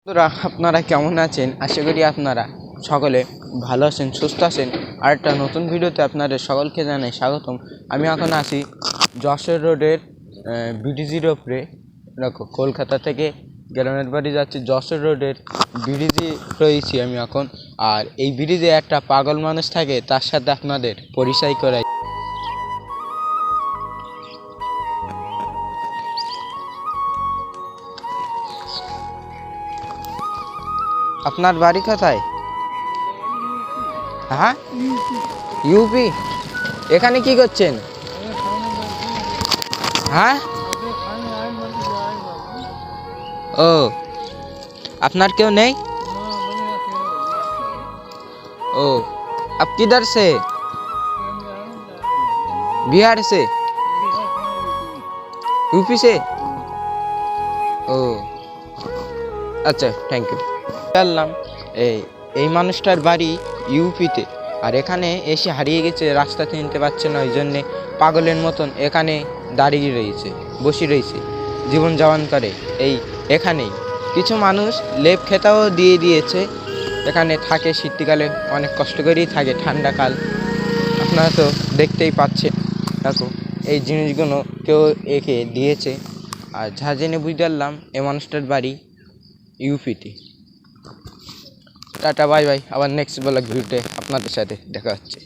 বন্ধুরা, আপনারা কেমন আছেন? আশা করি আপনারা সকলে ভালো আছেন, সুস্থ আছেন। আর একটা নতুন ভিডিওতে আপনাদের সকলকে জানাই স্বাগতম। আমি এখন আছি যশোর রোডের ব্রিজের ওপরে। দেখো, কলকাতা থেকে গ্রামের বাড়ি যাচ্ছি, যশোর রোডের ব্রিজে রয়েছি আমি এখন। আর এই ব্রিজে একটা পাগল মানুষ থাকে, তার সাথে আপনাদের পরিচয় করাই। আপনার বাড়ি কোথায়? হ্যাঁ, ইউপি। এখানে কি করছেন? হ্যাঁ, ও, আপনার কেউ নেই? ओ, आप किधर से? बिहार से? यूपी से? ও আচ্ছা, থ্যাংক ইউ। জানলাম এই মানুষটার বাড়ি ইউপিতে, আর এখানে এসে হারিয়ে গেছে, রাস্তা চিনতে পারছে না, ওই জন্যে পাগলের মতন এখানে দাঁড়িয়ে রয়েছে, বসে রয়েছে, জীবন যাপন করে এখানেই। কিছু মানুষ লেপ খেতাও দিয়ে দিয়েছে, এখানে থাকে, শীতকালে অনেক কষ্ট করেই থাকে, ঠান্ডাকাল আপনারা তো দেখতেই পাচ্ছেন। দেখো, এই জিনিসগুলো কেউ একে দিয়েছে, আর যা জেনে বুঝতে পারলাম এই মানুষটার বাড়ি ইউপিতে। টাটা, বাই বাই, আবার নেক্সট ব্লগ ভিডিওতে আপনাদের সাথে দেখা হচ্ছে।